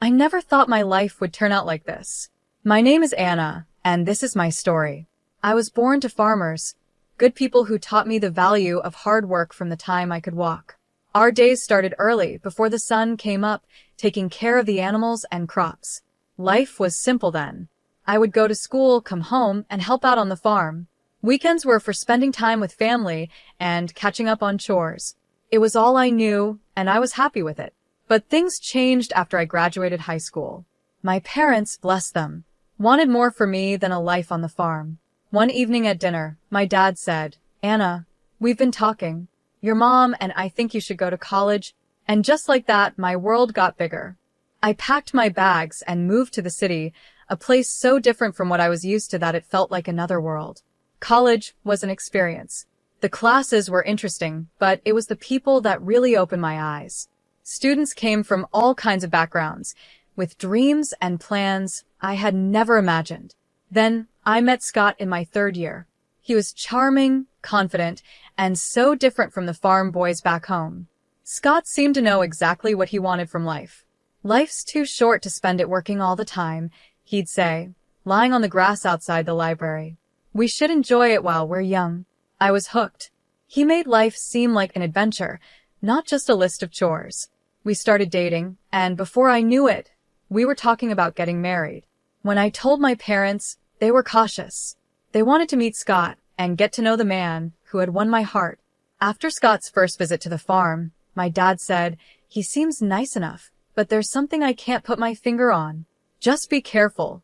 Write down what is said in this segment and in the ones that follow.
I never thought my life would turn out like this. My name is Anna, and this is my story. I was born to farmers, good people who taught me the value of hard work from the time I could walk. Our days started early, before the sun came up, taking care of the animals and crops. Life was simple then. I would go to school, come home, and help out on the farm. Weekends were for spending time with family and catching up on chores. It was all I knew, and I was happy with it. But things changed after I graduated high school. My parents, bless them, wanted more for me than a life on the farm. One evening at dinner, my dad said, "Anna, we've been talking. Your mom and I think you should go to college." And just like that, my world got bigger. I packed my bags and moved to the city, a place so different from what I was used to that it felt like another world. College was an experience. The classes were interesting, but it was the people that really opened my eyes. Students came from all kinds of backgrounds, with dreams and plans I had never imagined. Then I met Scott in my third year. He was charming, confident, and so different from the farm boys back home. Scott seemed to know exactly what he wanted from life. "Life's too short to spend it working all the time," he'd say, lying on the grass outside the library. "We should enjoy it while we're young." I was hooked. He made life seem like an adventure, not just a list of chores. We started dating, and before I knew it, we were talking about getting married. When I told my parents, they were cautious. They wanted to meet Scott and get to know the man who had won my heart. After Scott's first visit to the farm, my dad said, "He seems nice enough, but there's something I can't put my finger on. Just be careful,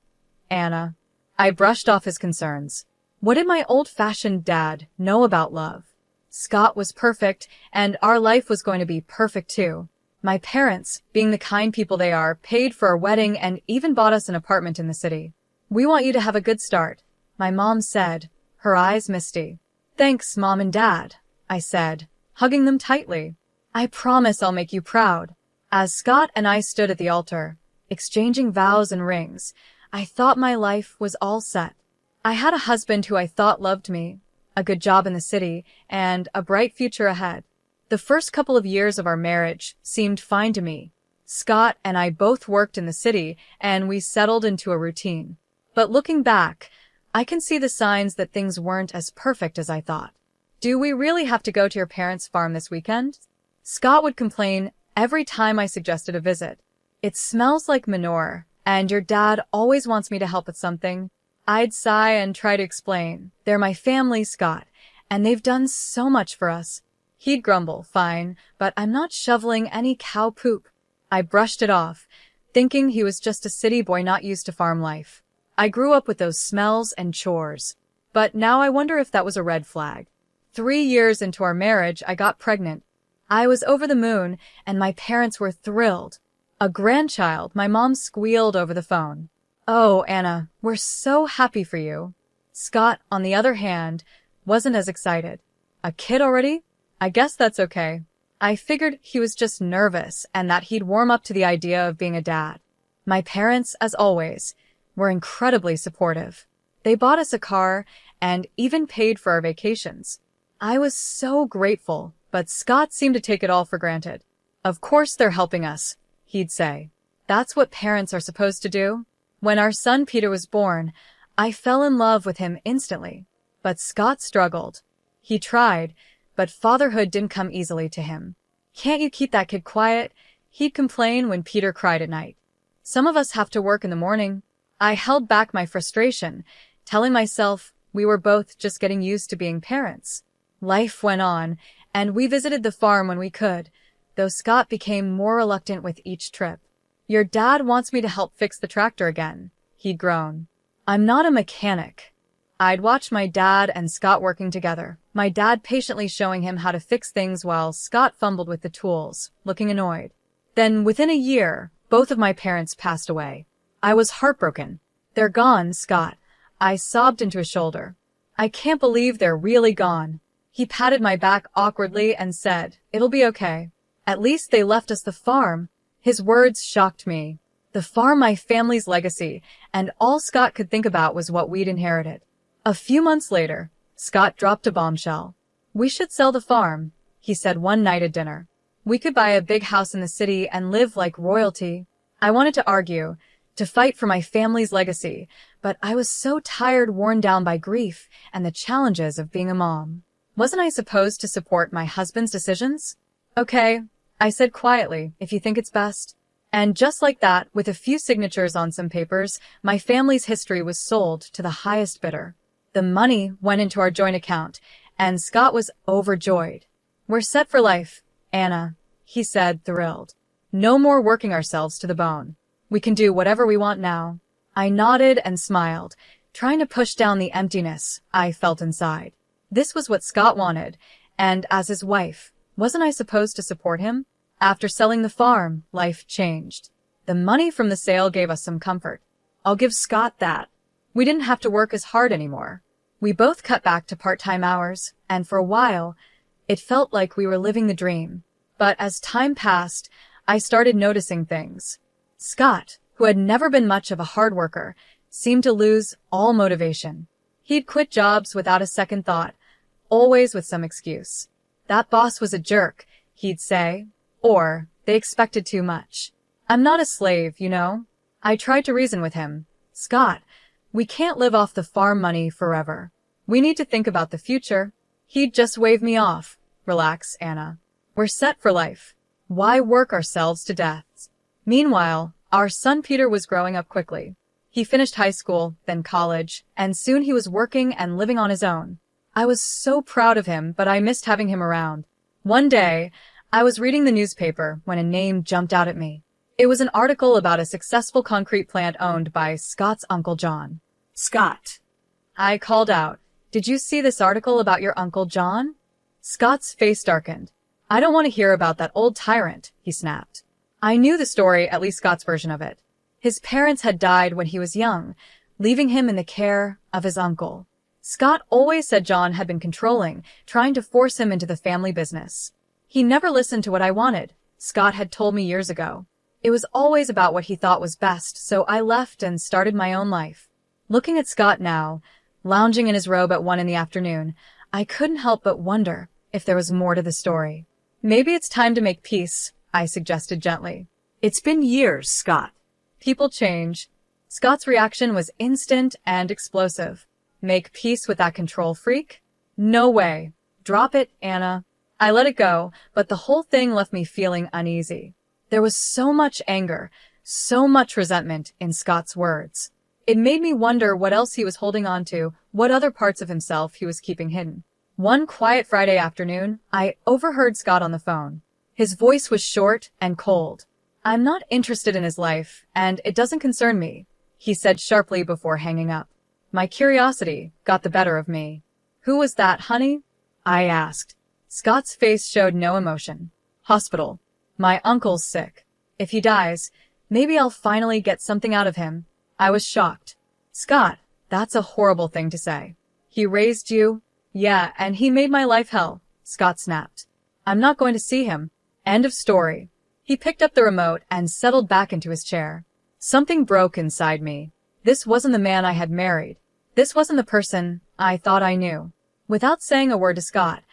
Anna." I brushed off his concerns. What did my old-fashioned dad know about love? Scott was perfect, and our life was going to be perfect too. My parents, being the kind people they are, paid for our wedding and even bought us an apartment in the city. "We want you to have a good start," my mom said, her eyes misty. "Thanks, Mom and Dad," I said, hugging them tightly. "I promise I'll make you proud." As Scott and I stood at the altar, exchanging vows and rings, I thought my life was all set. I had a husband who I thought loved me, a good job in the city, and a bright future ahead. The first couple of years of our marriage seemed fine to me. Scott and I both worked in the city, and we settled into a routine. But looking back, I can see the signs that things weren't as perfect as I thought. "Do we really have to go to your parents' farm this weekend?" Scott would complain every time I suggested a visit. "It smells like manure, and your dad always wants me to help with something." I'd sigh and try to explain. "They're my family, Scott, and they've done so much for us." He'd grumble, "Fine, but I'm not shoveling any cow poop." I brushed it off, thinking he was just a city boy not used to farm life. I grew up with those smells and chores. But now I wonder if that was a red flag. 3 years into our marriage, I got pregnant. I was over the moon, and my parents were thrilled. "A grandchild," my mom squealed over the phone. "Oh, Anna, we're so happy for you." Scott, on the other hand, wasn't as excited. "A kid already? I guess that's okay." I figured he was just nervous and that he'd warm up to the idea of being a dad. My parents, as always, were incredibly supportive. They bought us a car and even paid for our vacations. I was so grateful, but Scott seemed to take it all for granted. "Of course they're helping us," he'd say. "That's what parents are supposed to do." When our son Peter was born, I fell in love with him instantly. But Scott struggled. He tried, but fatherhood didn't come easily to him. "Can't you keep that kid quiet?" he'd complain when Peter cried at night. "Some of us have to work in the morning." I held back my frustration, telling myself we were both just getting used to being parents. Life went on, and we visited the farm when we could, though Scott became more reluctant with each trip. "Your dad wants me to help fix the tractor again," he'd groan. "I'm not a mechanic." I'd watch my dad and Scott working together, my dad patiently showing him how to fix things while Scott fumbled with the tools, looking annoyed. Then, within a year, both of my parents passed away. I was heartbroken. "They're gone, Scott." I sobbed into his shoulder. "I can't believe they're really gone." He patted my back awkwardly and said, "It'll be okay. At least they left us the farm." His words shocked me. The farm, my family's legacy, and all Scott could think about was what we'd inherited. A few months later, Scott dropped a bombshell. "We should sell the farm," he said one night at dinner. "We could buy a big house in the city and live like royalty." I wanted to argue, to fight for my family's legacy, but I was so tired, worn down by grief and the challenges of being a mom. Wasn't I supposed to support my husband's decisions? Okay, I said quietly, if you think it's best. And just like that, with a few signatures on some papers, my family's history was sold to the highest bidder. The money went into our joint account, and Scott was overjoyed. We're set for life, Anna, he said, thrilled. No more working ourselves to the bone. We can do whatever we want now. I nodded and smiled, trying to push down the emptiness I felt inside. This was what Scott wanted, and as his wife, wasn't I supposed to support him? After selling the farm, life changed. The money from the sale gave us some comfort. I'll give Scott that. We didn't have to work as hard anymore. We both cut back to part-time hours, and for a while, it felt like we were living the dream. But as time passed, I started noticing things. Scott, who had never been much of a hard worker, seemed to lose all motivation. He'd quit jobs without a second thought, always with some excuse. That boss was a jerk, he'd say, or they expected too much. I'm not a slave, you know. I tried to reason with him. Scott, we can't live off the farm money forever. We need to think about the future. He'd just wave me off. Relax, Anna. We're set for life. Why work ourselves to death? Meanwhile, our son Peter was growing up quickly. He finished high school, then college, and soon he was working and living on his own. I was so proud of him, but I missed having him around. One day, I was reading the newspaper when a name jumped out at me. It was an article about a successful concrete plant owned by Scott's Uncle John. Scott. I called out, "Did you see this article about your Uncle John?" Scott's face darkened. "I don't want to hear about that old tyrant," he snapped. I knew the story, at least Scott's version of it. His parents had died when he was young, leaving him in the care of his uncle. Scott always said John had been controlling, trying to force him into the family business. He never listened to what I wanted, Scott had told me years ago. It was always about what he thought was best, so I left and started my own life. Looking at Scott now, lounging in his robe at 1 p.m, I couldn't help but wonder if there was more to the story. Maybe it's time to make peace, I suggested gently. It's been years, Scott. People change. Scott's reaction was instant and explosive. Make peace with that control freak? No way. Drop it, Anna. I let it go, but the whole thing left me feeling uneasy. There was so much anger, so much resentment in Scott's words. It made me wonder what else he was holding on to, what other parts of himself he was keeping hidden. One quiet Friday afternoon, I overheard Scott on the phone. His voice was short and cold. "I'm not interested in his life, and it doesn't concern me," he said sharply before hanging up. My curiosity got the better of me. "Who was that, honey?" I asked. Scott's face showed no emotion. "Hospital. My uncle's sick. If he dies, maybe I'll finally get something out of him." I was shocked. "Scott, that's a horrible thing to say." "He raised you?" "Yeah, and he made my life hell," Scott snapped. "I'm not going to see him. End of story." He picked up the remote and settled back into his chair. Something broke inside me. This wasn't the man I had married. This wasn't the person I thought I knew. Without saying a word to Scott,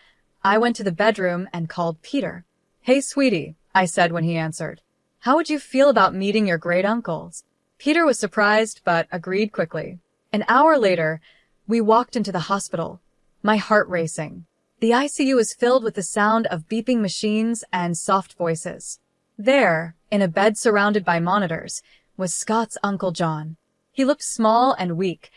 I went to the bedroom and called Peter. "Hey, sweetie," I said when he answered. "How would you feel about meeting your great uncles?" Peter was surprised, but agreed quickly. An hour later, we walked into the hospital, my heart racing. The ICU was filled with the sound of beeping machines and soft voices. There, in a bed surrounded by monitors, was Scott's Uncle John. He looked small and weak,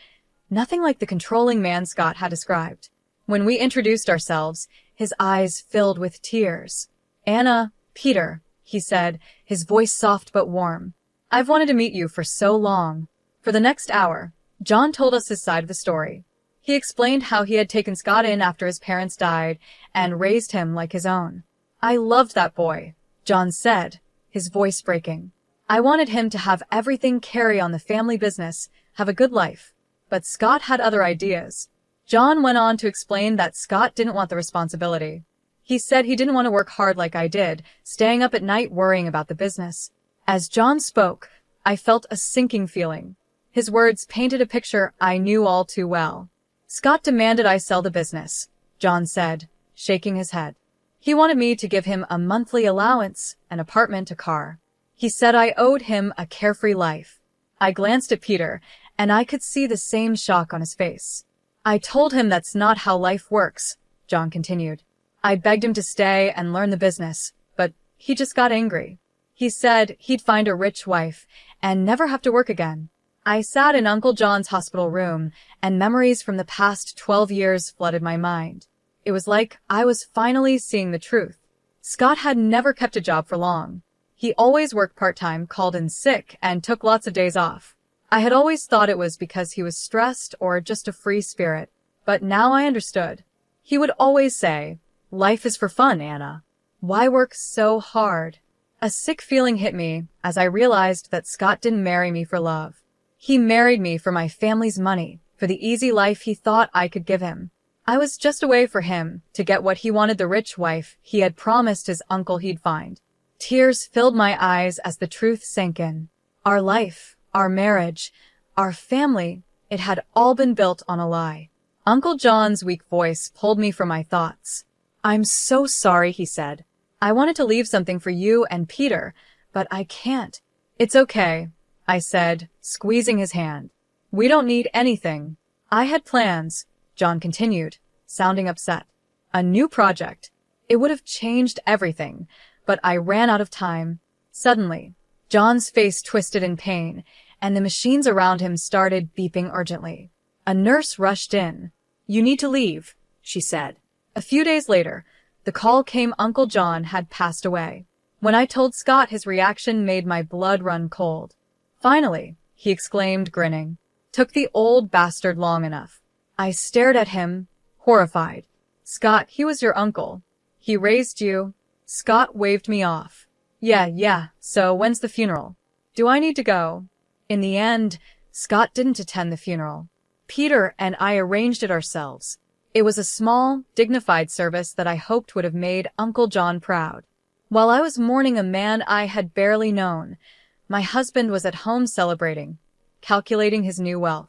nothing like the controlling man Scott had described. When we introduced ourselves, his eyes filled with tears. "Anna, Peter," he said, his voice soft but warm. "I've wanted to meet you for so long." For the next hour, John told us his side of the story. He explained how he had taken Scott in after his parents died and raised him like his own. "I loved that boy," John said, his voice breaking. "I wanted him to have everything, carry on the family business, have a good life. But Scott had other ideas." John went on to explain that Scott didn't want the responsibility. He said he didn't want to work hard like I did, staying up at night worrying about the business. As John spoke, I felt a sinking feeling. His words painted a picture I knew all too well. "Scott demanded I sell the business," John said, shaking his head. "He wanted me to give him a monthly allowance, an apartment, a car. He said I owed him a carefree life. I glanced at Peter, and I could see the same shock on his face. I told him that's not how life works, John continued. I begged him to stay and learn the business, but he just got angry. He said he'd find a rich wife and never have to work again. I sat in Uncle John's hospital room, and memories from the past 12 years flooded my mind. It was like I was finally seeing the truth. Scott had never kept a job for long. He always worked part-time, called in sick, and took lots of days off. I had always thought it was because he was stressed or just a free spirit, but now I understood. He would always say, "Life is for fun, Anna. Why work so hard?" A sick feeling hit me as I realized that Scott didn't marry me for love. He married me for my family's money, for the easy life he thought I could give him. I was just a way for him to get what he wanted, the rich wife he had promised his uncle he'd find. Tears filled my eyes as the truth sank in. Our life, our marriage, our family, it had all been built on a lie. Uncle John's weak voice pulled me from my thoughts. "I'm so sorry," he said. "I wanted to leave something for you and Peter, but I can't." "It's okay," I said, squeezing his hand. "We don't need anything." "I had plans," John continued, sounding upset. "A new project. It would have changed everything, but I ran out of time." Suddenly, John's face twisted in pain, and the machines around him started beeping urgently. A nurse rushed in. "You need to leave," she said. A few days later, the call came. Uncle John had passed away. When I told Scott, his reaction made my blood run cold. "Finally," he exclaimed, grinning. "Took the old bastard long enough." I stared at him, horrified. "Scott, he was your uncle. He raised you." Scott waved me off. Yeah, so when's the funeral? Do I need to go?" In the end, Scott didn't attend the funeral. Peter and I arranged it ourselves. It was a small, dignified service that I hoped would have made Uncle John proud. While I was mourning a man I had barely known, my husband was at home celebrating, calculating his new wealth.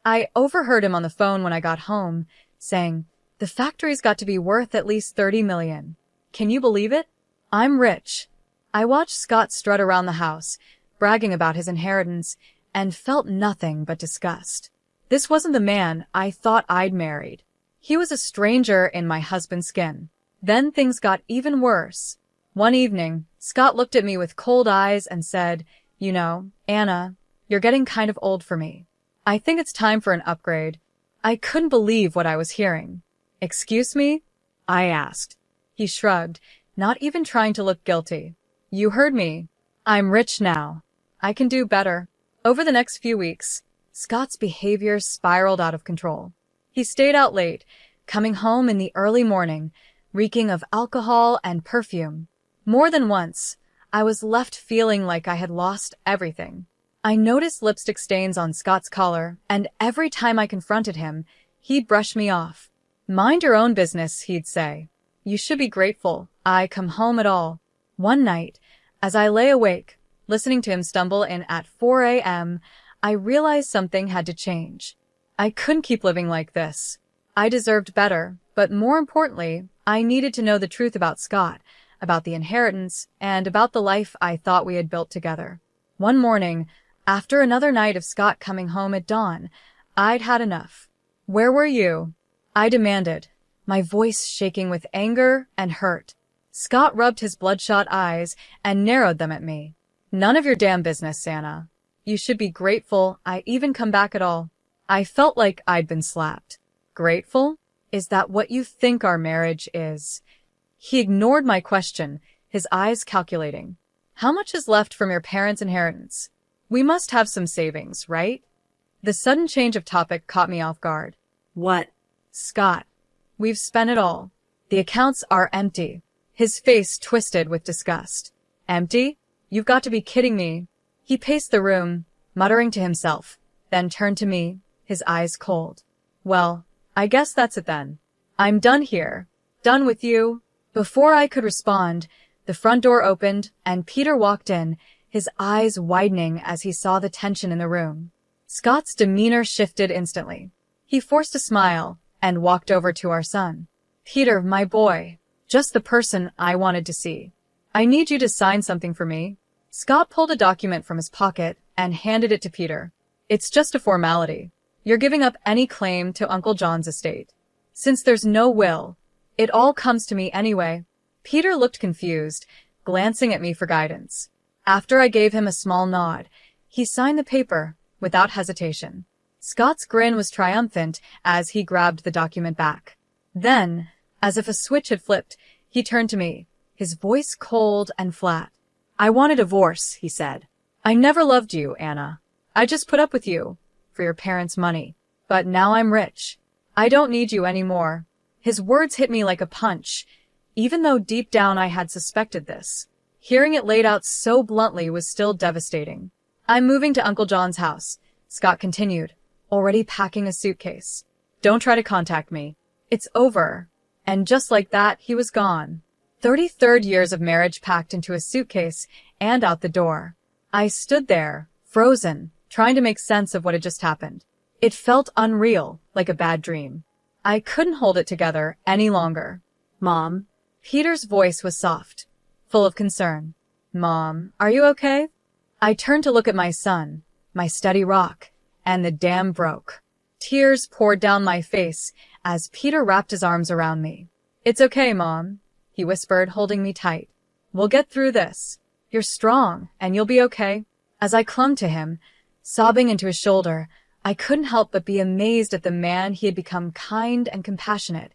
I overheard him on the phone when I got home, saying, "The factory's got to be worth at least 30 million. Can you believe it? I'm rich." I watched Scott strut around the house, bragging about his inheritance, and felt nothing but disgust. This wasn't the man I thought I'd married. He was a stranger in my husband's skin. Then things got even worse. One evening, Scott looked at me with cold eyes and said, "You know, Anna, you're getting kind of old for me. I think it's time for an upgrade." I couldn't believe what I was hearing. "Excuse me?" I asked. He shrugged, not even trying to look guilty. "You heard me. I'm rich now. I can do better." Over the next few weeks, Scott's behavior spiraled out of control. He stayed out late, coming home in the early morning, reeking of alcohol and perfume. More than once, I was left feeling like I had lost everything. I noticed lipstick stains on Scott's collar, and every time I confronted him, he'd brush me off. "Mind your own business," he'd say. "You should be grateful I come home at all." One night, as I lay awake, listening to him stumble in at 4 a.m., I realized something had to change. I couldn't keep living like this. I deserved better, but more importantly, I needed to know the truth about Scott, about the inheritance, and about the life I thought we had built together. One morning, after another night of Scott coming home at dawn, I'd had enough. "Where were you?" I demanded, my voice shaking with anger and hurt. Scott rubbed his bloodshot eyes and narrowed them at me. "None of your damn business, Anna. You should be grateful I even come back at all." I felt like I'd been slapped. "Grateful? Is that what you think our marriage is?" He ignored my question, his eyes calculating. "How much is left from your parents' inheritance? We must have some savings, right?" The sudden change of topic caught me off guard. "What?" "Scott. We've spent it all. The accounts are empty." His face twisted with disgust. "Empty? You've got to be kidding me." He paced the room, muttering to himself, then turned to me, his eyes cold. "Well, I guess that's it then. I'm done here. Done with you." Before I could respond, the front door opened and Peter walked in, his eyes widening as he saw the tension in the room. Scott's demeanor shifted instantly. He forced a smile and walked over to our son. "Peter, my boy, just the person I wanted to see. I need you to sign something for me." Scott pulled a document from his pocket and handed it to Peter. It's just a formality. You're giving up any claim to Uncle John's estate. Since there's no will, it all comes to me anyway. Peter looked confused, glancing at me for guidance. After I gave him a small nod, he signed the paper without hesitation. Scott's grin was triumphant as he grabbed the document back. Then, as if a switch had flipped, he turned to me, his voice cold and flat. I want a divorce, he said. I never loved you, Anna. I just put up with you for your parents' money. But now I'm rich. I don't need you anymore. His words hit me like a punch, even though deep down I had suspected this. Hearing it laid out so bluntly was still devastating. I'm moving to Uncle John's house, Scott continued, already packing a suitcase. Don't try to contact me. It's over. And just like that, he was gone. 33rd years of marriage packed into a suitcase and out the door. I stood there, frozen, trying to make sense of what had just happened. It felt unreal, like a bad dream. I couldn't hold it together any longer. Mom? Peter's voice was soft, full of concern. Mom, are you okay? I turned to look at my son, my steady rock, and the dam broke. Tears poured down my face as Peter wrapped his arms around me. It's okay, Mom, he whispered, holding me tight. We'll get through this. You're strong, and you'll be okay. As I clung to him, sobbing into his shoulder, I couldn't help but be amazed at the man he had become, kind and compassionate,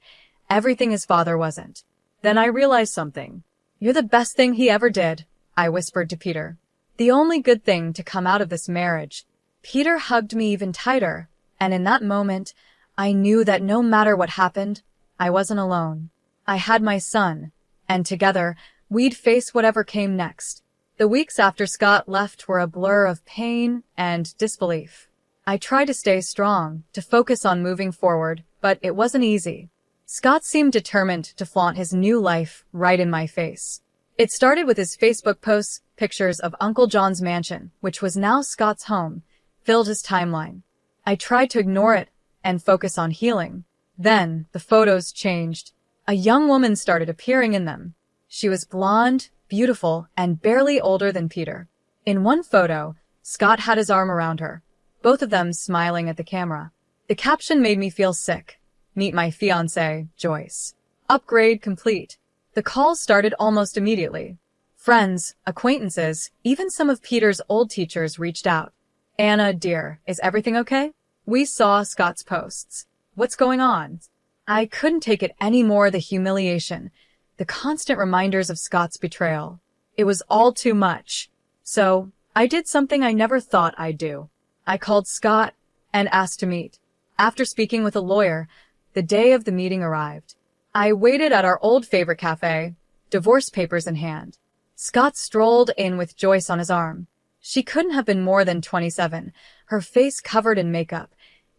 everything his father wasn't. Then I realized something. You're the best thing he ever did, I whispered to Peter. The only good thing to come out of this marriage. Peter hugged me even tighter, and in that moment, I knew that no matter what happened, I wasn't alone. I had my son, and together, we'd face whatever came next. The weeks after Scott left were a blur of pain and disbelief. I tried to stay strong, to focus on moving forward, but it wasn't easy. Scott seemed determined to flaunt his new life right in my face. It started with his Facebook posts, pictures of Uncle John's mansion, which was now Scott's home, filled his timeline. I tried to ignore it and focus on healing. Then, the photos changed. A young woman started appearing in them. She was blonde, beautiful, and barely older than Peter. In one photo, Scott had his arm around her, both of them smiling at the camera. The caption made me feel sick. Meet my fiancée, Joyce. Upgrade complete. The calls started almost immediately. Friends, acquaintances, even some of Peter's old teachers reached out. Anna, dear, is everything okay? We saw Scott's posts. What's going on? I couldn't take it anymore, the humiliation, the constant reminders of Scott's betrayal. It was all too much. So, I did something I never thought I'd do. I called Scott and asked to meet. After speaking with a lawyer, the day of the meeting arrived. I waited at our old favorite cafe, divorce papers in hand. Scott strolled in with Joyce on his arm. She couldn't have been more than 27, her face covered in makeup,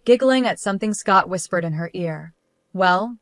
giggling at something Scott whispered in her ear. Well,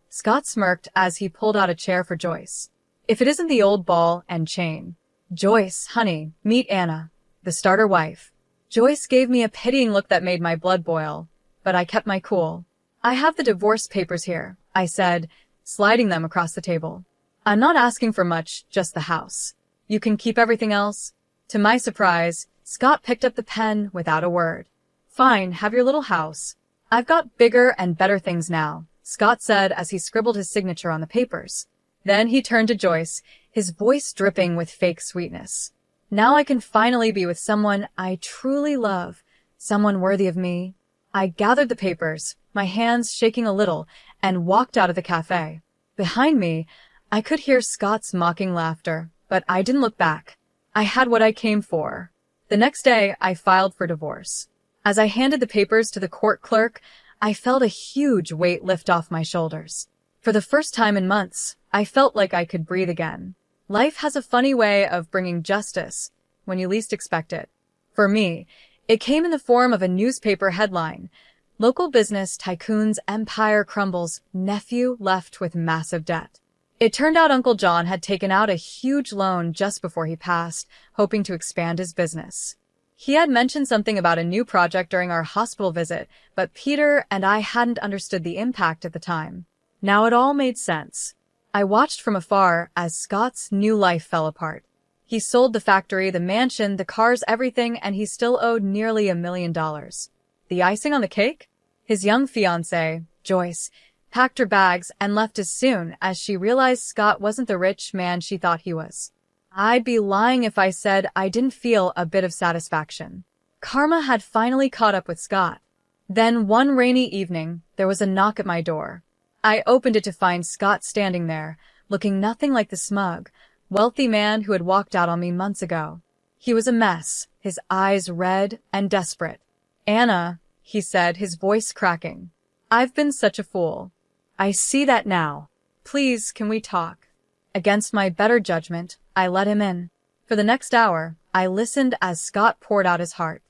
Scott smirked as he pulled out a chair for Joyce. If it isn't the old ball and chain. Joyce, honey, meet Anna, the starter wife. Joyce gave me a pitying look that made my blood boil, but I kept my cool. I have the divorce papers here, I said, sliding them across the table. I'm not asking for much, just the house. You can keep everything else. To my surprise, Scott picked up the pen without a word. Fine, have your little house. I've got bigger and better things now, Scott said as he scribbled his signature on the papers. Then he turned to Joyce, his voice dripping with fake sweetness. Now I can finally be with someone I truly love, someone worthy of me. I gathered the papers, my hands shaking a little, and walked out of the cafe. Behind me, I could hear Scott's mocking laughter, but I didn't look back. I had what I came for. The next day, I filed for divorce. As I handed the papers to the court clerk, I felt a huge weight lift off my shoulders. For the first time in months, I felt like I could breathe again. Life has a funny way of bringing justice when you least expect it. For me, it came in the form of a newspaper headline. Local business tycoon's empire crumbles, nephew left with massive debt. It turned out Uncle John had taken out a huge loan just before he passed, hoping to expand his business. He had mentioned something about a new project during our hospital visit, but Peter and I hadn't understood the impact at the time. Now it all made sense. I watched from afar as Scott's new life fell apart. He sold the factory, the mansion, the cars, everything, and he still owed nearly $1 million. The icing on the cake? His young fiancée, Joyce, packed her bags and left as soon as she realized Scott wasn't the rich man she thought he was. I'd be lying if I said I didn't feel a bit of satisfaction. Karma had finally caught up with Scott. Then one rainy evening, there was a knock at my door. I opened it to find Scott standing there, looking nothing like the smug, wealthy man who had walked out on me months ago. He was a mess, his eyes red and desperate. "Anna," he said, his voice cracking. "I've been such a fool. I see that now. Please, can we talk?" Against my better judgment, I let him in. For the next hour, I listened as Scott poured out his heart.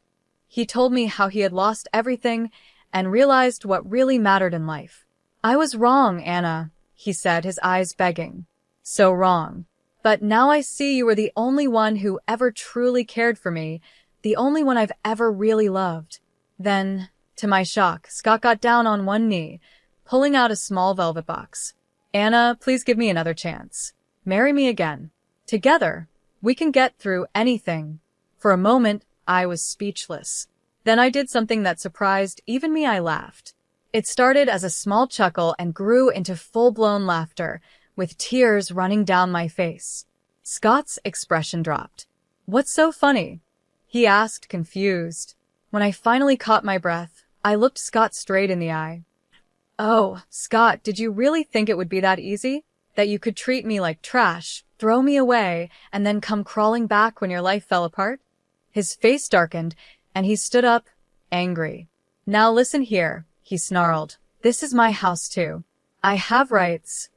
He told me how he had lost everything and realized what really mattered in life. "I was wrong, Anna," he said, his eyes begging. "So wrong. But now I see you were the only one who ever truly cared for me, the only one I've ever really loved." Then, to my shock, Scott got down on one knee, pulling out a small velvet box. "Anna, please give me another chance. Marry me again. Together, we can get through anything." For a moment, I was speechless. Then I did something that surprised even me. I laughed. It started as a small chuckle and grew into full-blown laughter, with tears running down my face. Scott's expression dropped. "What's so funny?" he asked, confused. When I finally caught my breath, I looked Scott straight in the eye. "Oh, Scott, did you really think it would be that easy? That you could treat me like trash, throw me away, and then come crawling back when your life fell apart?" His face darkened, and he stood up, angry. "Now listen here," he snarled. "This is my house too. I have rights."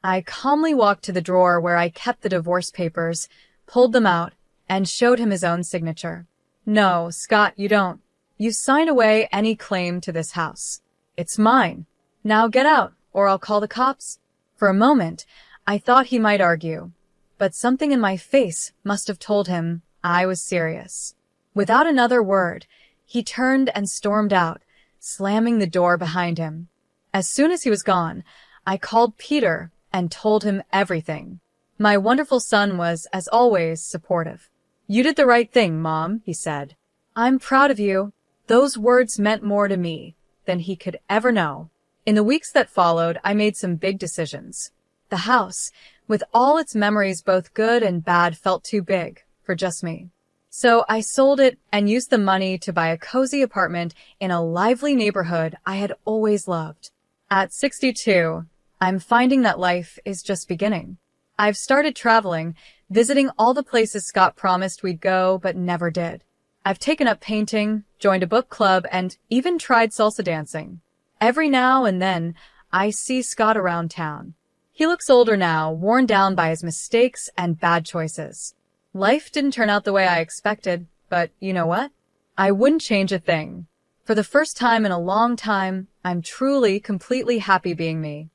I calmly walked to the drawer where I kept the divorce papers, pulled them out, and showed him his own signature. "No, Scott, you don't. You signed away any claim to this house. It's mine. Now get out, or I'll call the cops." For a moment, I thought he might argue, but something in my face must have told him I was serious. Without another word, he turned and stormed out, slamming the door behind him. As soon as he was gone, I called Peter and told him everything. My wonderful son was, as always, supportive. "You did the right thing, Mom," he said. "I'm proud of you." Those words meant more to me than he could ever know. In the weeks that followed, I made some big decisions. The house, with all its memories both good and bad, felt too big for just me. So I sold it and used the money to buy a cozy apartment in a lively neighborhood I had always loved. At 62, I'm finding that life is just beginning. I've started traveling, visiting all the places Scott promised we'd go but never did. I've taken up painting, joined a book club, and even tried salsa dancing. Every now and then, I see Scott around town. He looks older now, worn down by his mistakes and bad choices. Life didn't turn out the way I expected, but you know what? I wouldn't change a thing. For the first time in a long time, I'm truly, completely happy being me.